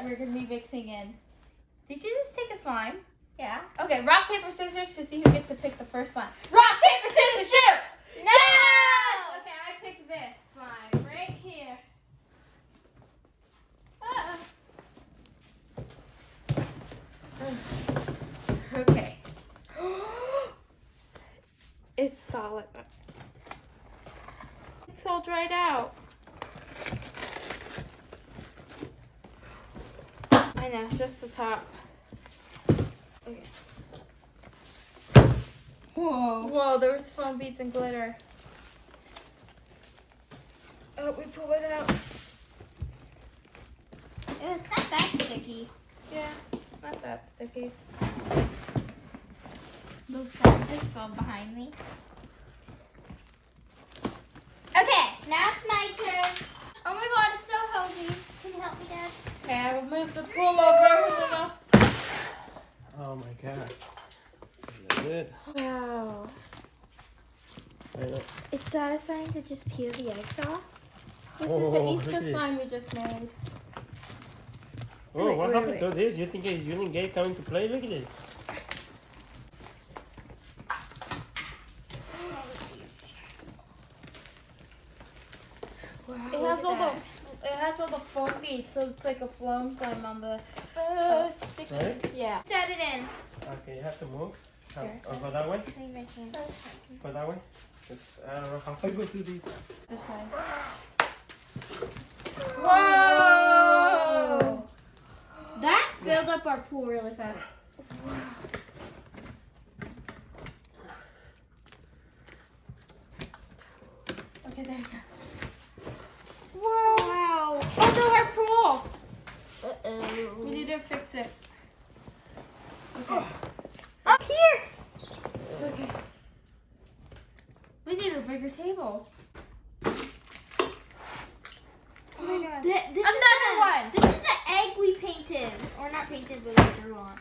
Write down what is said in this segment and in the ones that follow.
we're going to be mixing in. Did you just take a slime? Yeah. Okay, rock, paper, scissors to see who gets to pick the first slime. Rock, paper, scissors, shoot! No! Okay, I picked this slime right here. Okay. It's solid. It's all dried out. I know, just the top. Okay. Whoa. Whoa, there was foam beads and glitter. Oh, we pull it out. It's not that sticky. Yeah, not that sticky. Those stuff just fell behind me. Okay, now it's my turn. Oh my god, it's so heavy. Can you help me, Dad? Okay, I will move the pool over a little. Oh my god. Is that good? Wow. It's satisfying to just peel the eggs off. This is Oh, the look Easter at this. slime we just made. Oh, Wait, what wait, happened wait. to this? You think you didn't get coming to play? Look at it. Wow, It has all the foam beads, so it's like a foam slime on the sticky. Right? Yeah. Set it in. Okay, you have to move. Here. Go that way. Leave my hand. Go that way. I don't know how I go through these. This side. Whoa! That filled up our pool really fast. Okay, there you go. Whoa! Wow. Oh no, our pool! Uh-oh. We need to fix it. Okay. Up here. Okay. We need a bigger table. Oh my god. Another one! This is the egg we painted. Or not painted, but we drew on.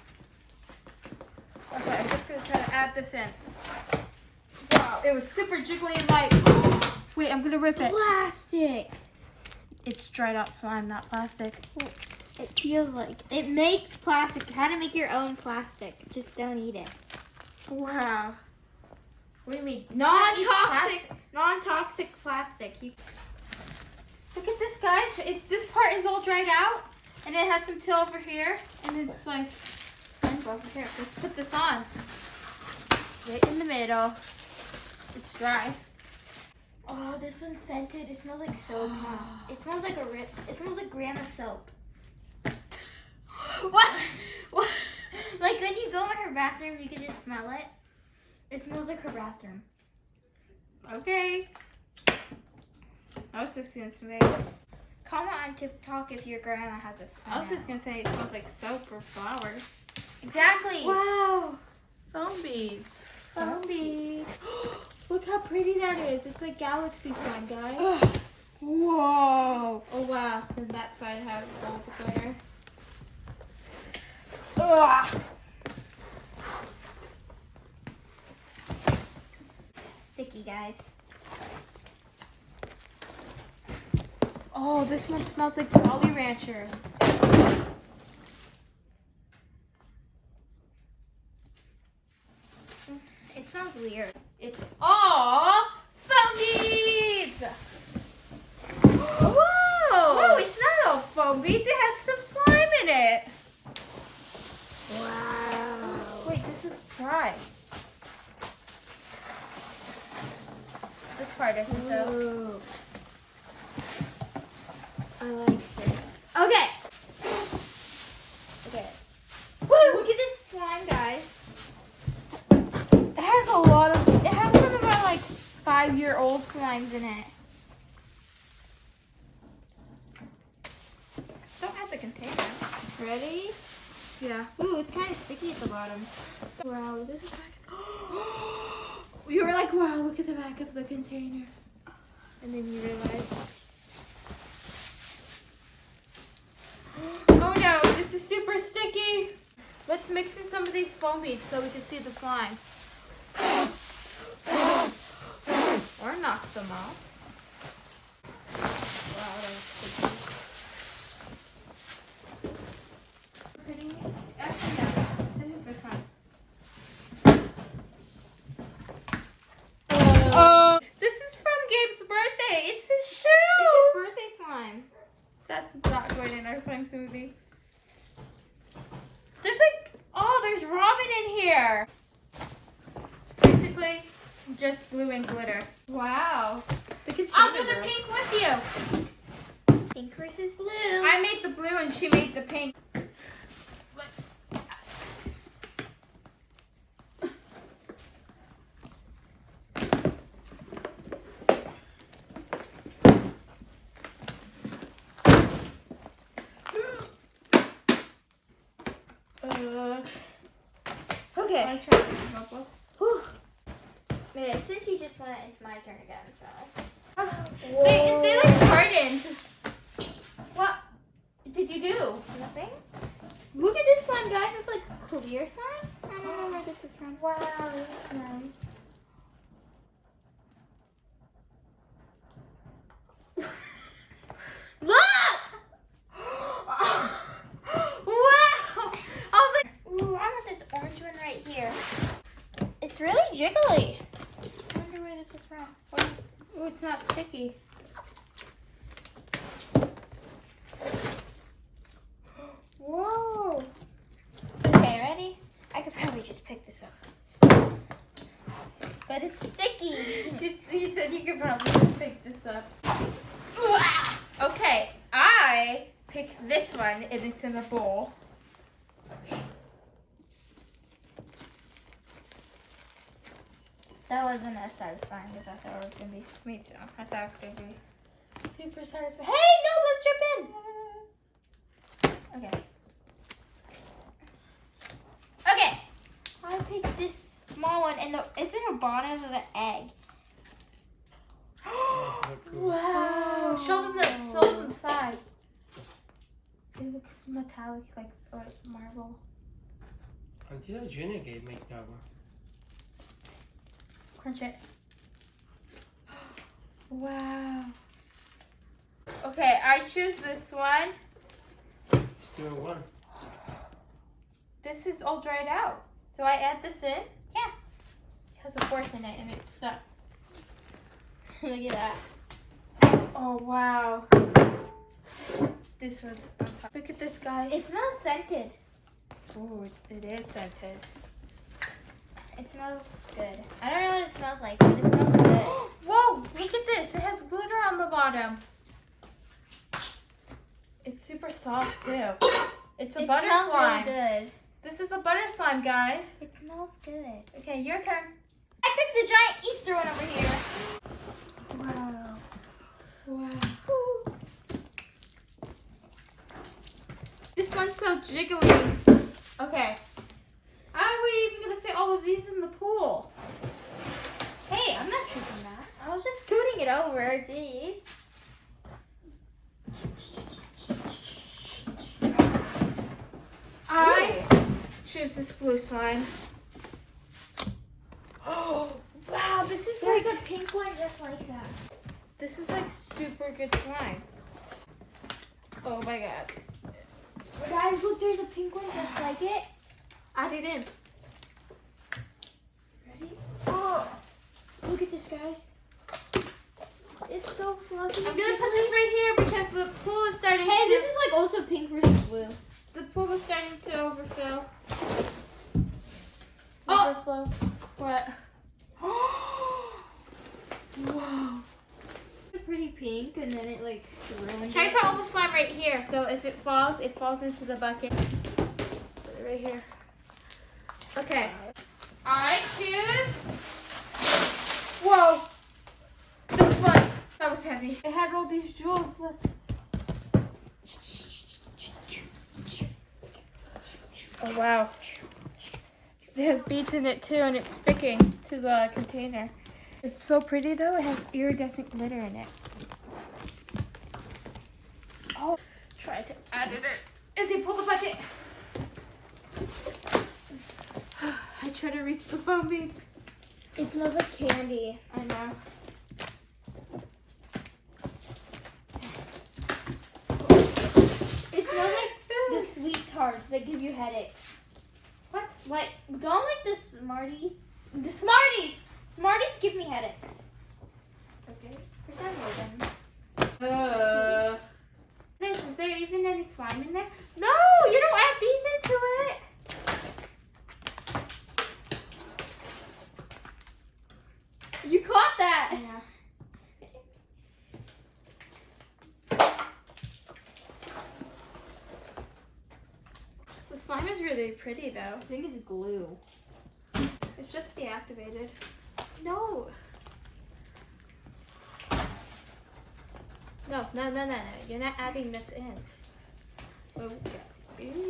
Okay, I'm just gonna try to add this in. Wow, it was super jiggly and light. Wait, I'm gonna rip it. Plastic. It's dried out slime, not plastic. It feels like it makes plastic. How to make your own plastic? Just don't eat it. Wow. What do you mean? Non-toxic plastic. Look at this, guys. This part is all dried out, and it has some till over here, and it's like, here, let's put this on. Right in the middle. It's dry. Oh, this one's scented. It smells like soap. It smells like it smells like grandma soap. What? What? Like when you go in her bathroom, you can just smell it. It smells like her bathroom. Okay. I was just gonna say. Comment on TikTok if your grandma has a scent. I was just gonna say it smells like soap or flowers. Exactly. Wow. Foam beads. Foam beads. Look how pretty that is. It's like galaxy slime, guys. Whoa. Oh wow. And that side has gold glitter. Ugh. Sticky, guys. Oh, this one smells like Jolly Ranchers. It smells weird. It's all foam beads. Whoa! Oh, it's not all foam beads. It had some slime in it. Wow. Wait, this is dry. This part isn't though. Ooh. I like this. Okay. Okay. Look at this slime, guys. It has a lot of. It has some of our like 5-year-old slimes in it. Don't have the container. Ready? Yeah. Ooh, it's kind of sticky at the bottom. Wow, this is back. You were like, wow, look at the back of the container. And then you realize. Oh no, this is super sticky. Let's mix in some of these foam beads so we can see the slime. Or knock them off. Wow, that was sticky. here. Basically, just glue and glitter. Wow. I'll do the pink with you. Pink versus blue. I made the blue and she made the pink. Okay. Whew. Yeah, since you just went, it's my turn again, so. They like hardened. What did you do? Nothing. Look at this slime, guys. It's like clear slime. I don't know where this is from. Wow, that's nice. Look! Wow! I was like, Ooh, I want this orange one right here. It's really jiggly. I wonder where this is from. Oh, it's not sticky. Whoa. Okay, ready? I could probably just pick this up. But it's sticky. You said you could probably just pick this up. Okay, I picked this one and it's in a bowl. That wasn't as satisfying as I thought it was going to be. Me too. I thought it was gonna be super satisfying. Hey, no, let's jump in. Okay. Okay. I picked this small one, and it's in the bottom of an egg. So cool. Wow! Show them the side. It looks metallic, like marble. Until Junior gave make that one. Crunch it. Wow. Okay, I choose this one. Still one. This is all dried out. Do I add this in? Yeah. It has a fork in it and it's stuck. Look at that. Oh, wow. This was on top. Look at this, guys. It smells scented. Ooh, it is scented. It smells good. I don't know what it smells like, but it smells good. Whoa, look at this. It has glitter on the bottom. It's super soft, too. It's a butter smells slime. really good. This is a butter slime, guys. It smells good. Okay, your turn. I picked the giant Easter one over here. Wow. Wow. Ooh. This one's so jiggly. Okay. How are we even going to fit all of these in the pool? Hey, I'm not tripping that. I was just scooting it over. Jeez. I choose this blue slime. Oh, wow. This is like a pink one just like that. This is like super good slime. Oh my god. Guys, look, there's a pink one just like it. Add it in. Ready? Oh, look at this, guys. It's so fluffy. I'm gonna put this right here because the pool is starting Hey, to... this is like also pink versus blue. The pool is starting to overfill. Oh! Overflow. What? Wow. It's a pretty pink, and then it like ruined Try it. to put all the slime right here, so if it falls into the bucket. Put it right here. Okay. I choose. Whoa. This one. That was heavy. It had all these jewels. Look. Oh wow. It has beads in it too, and it's sticking to the container. It's so pretty though. It has iridescent glitter in it. Oh, try to add it in. Izzy, pull the bucket. I try to reach the foam beads. It smells like candy. I know. It smells like the sweet tarts that give you headaches. What? Like, don't like the Smarties. The Smarties! Smarties give me headaches. Okay. For some reason. Is there even any slime in there? No, you don't add these into it. pretty though. I think it's glue. It's just deactivated. No. No. You're not adding this in. Okay.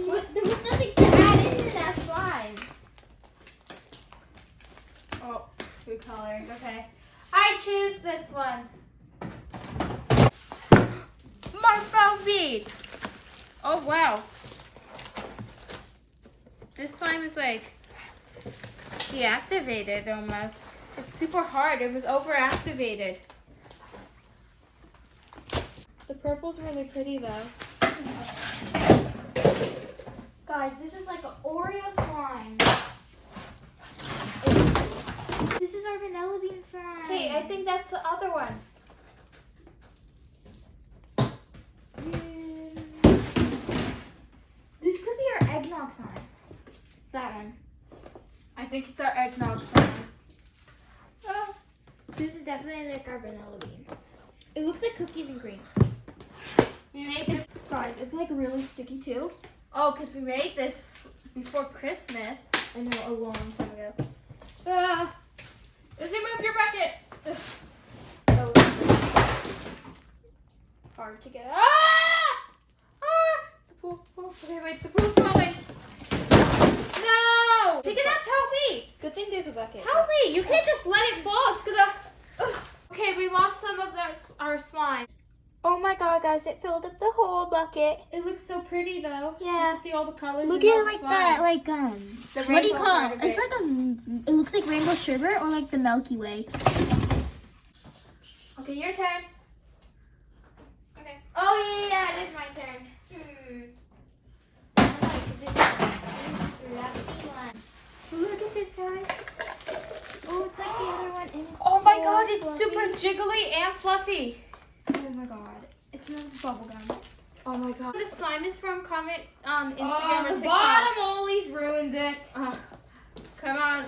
What? There was nothing to add into that slime. Oh, food coloring. Okay. I choose this one. More foam beads. Oh, wow. This slime is like deactivated almost. It's super hard. It was overactivated. The purple's really pretty though. Guys, this is like an Oreo slime. This is our vanilla bean slime. Hey, I think that's the other one. This could be our eggnog slime. That one. I think it's our eggnog slime. Oh, this is definitely like our vanilla bean. It looks like cookies and cream. We made this. Guys, it's like really sticky too. Oh, because we made this before Christmas. I know, a long time ago. Izzy, move your bucket. That was hard to get out. The pool. Oh, okay, wait. The pool's falling. No! Pick it up. Help me. Good thing there's a bucket. Help me. You can't just let it fall. It's gonna. Okay, we lost some of our slime. Oh my god, guys, it filled up the whole bucket. It looks so pretty though. Yeah. You can see all the colors. Look and at all it the like slime. that, like The what do you rainbow call part it? of It's like it looks like rainbow sherbet or like the Milky Way. Okay, your turn. Okay. Oh yeah, it is my turn. I like this one. Look at this, guys. Oh, it's like the other one, and it's Oh my so god, it's fluffy. super jiggly and fluffy. Oh my god, it smells like bubblegum. Oh my god. The slime is from comment on Instagram or the TikTok. bottom always ruins it. Come on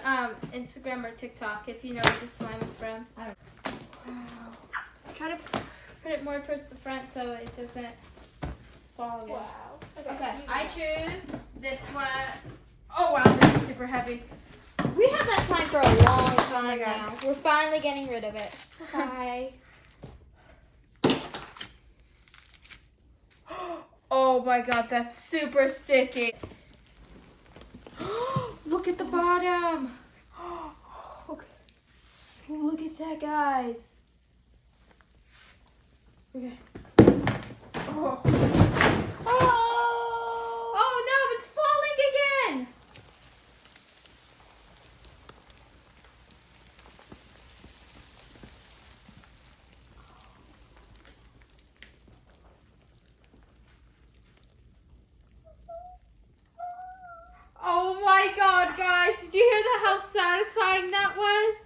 Instagram or TikTok if you know what the slime is from. I don't know. Try to put it more towards the front so it doesn't fall again. Wow. Okay, I choose this one. Oh wow, this is super heavy. We have that slime for a long time God. now. We're finally getting rid of it. Bye. Oh my god, that's super sticky. Look at the bottom. Okay. Look at that, guys. Okay. Oh. Oh no, it's falling again. Oh my god, guys. Did you hear that how satisfying that was?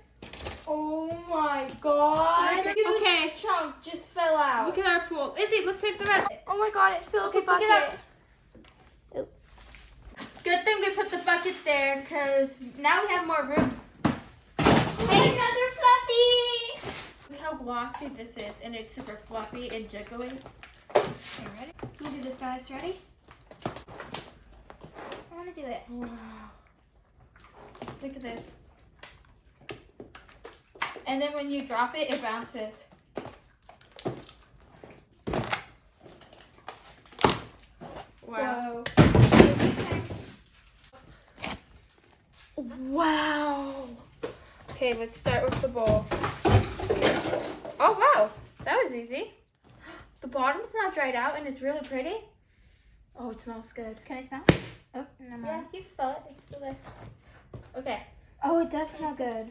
Oh my god. Okay. A huge chunk just fell out. Look at our pool. Izzy, let's save the rest. Oh my god, it filled Okay, the pick it bucket. Good thing we put the bucket there because now we have more room. Hey, another fluffy. Look how glossy this is and it's super fluffy and jiggly. Okay, ready? We'll do this, guys. Ready? I want to do it. Wow. Look at this. And then when you drop it, it bounces. Wow. Wow. Okay, let's start with the bowl. Oh, wow. That was easy. The bottom's not dried out and it's really pretty. Oh, it smells good. Can I smell? Oh, no, no. Yeah, you can smell it. It's still there. Okay. Oh, it does smell good.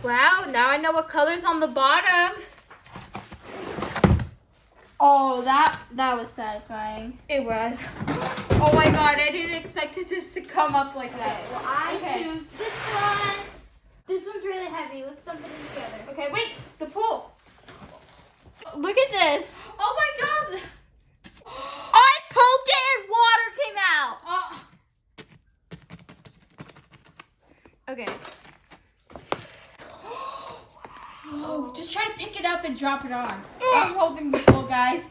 Wow, now I know what color's on the bottom. Oh, that was satisfying. It was. Oh my god, I didn't expect it just to come up like that. Okay, well, I Okay. choose this one. This one's really heavy. Let's dump it in together. Okay, wait, the pool. Look at this. Oh my god. I poked it and water came out. Okay. Oh, just try to pick it up and drop it on. I'm holding the pool, guys.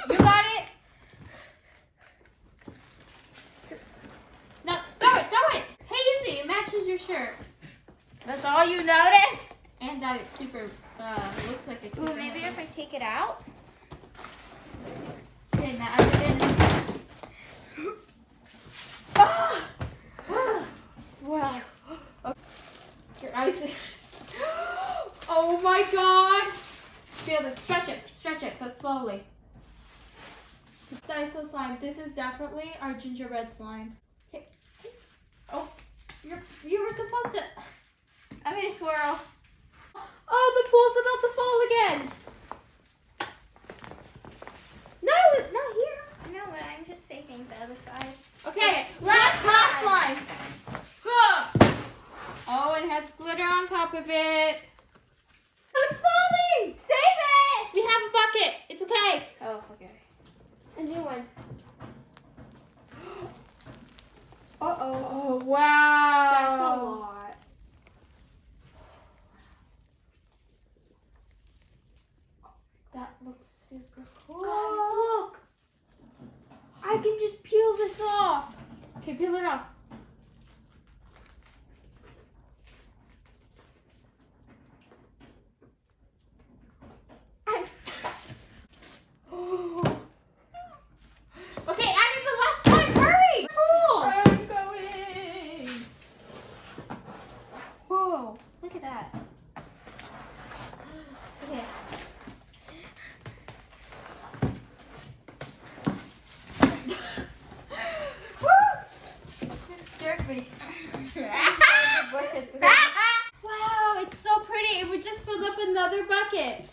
You got it? t-shirt. That's all you noticed? And that it's super, looks like it's Ooh, super maybe heavy. if I take it out. Okay, now I'm gonna... Wow. Your eyes... Oh my god! Feel this. Stretch it, but slowly. It's Daiso slime. This is definitely our gingerbread slime. Okay. Oh, you were supposed to... I'm gonna swirl. Oh, the pool's about to fall again. No, not here. No, but I'm just saving the other side. Okay, last slime. Oh, it has glitter on top of it. So it's falling. Save it! We have a bucket. It's okay. Oh, okay. A new one. Uh-oh. Oh, wow. That's a lot. That looks super cool. Guys, look. I can just peel this off. Okay, peel it off. Okay, I did the last slime. Hurry! Cool. I'm going. Whoa, look at that. Okay. Scared me. Wow, it's so pretty. It would just fill up another bucket.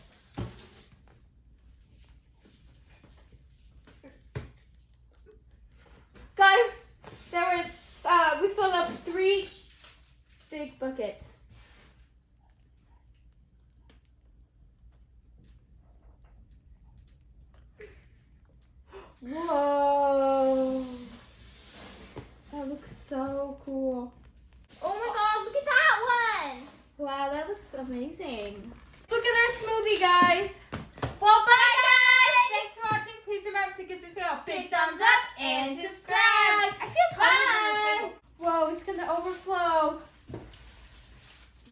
Guys, we filled up 3 big buckets. Whoa. That looks so cool. Oh my god, look at that one. Wow, that looks amazing. Look at our smoothie, guys.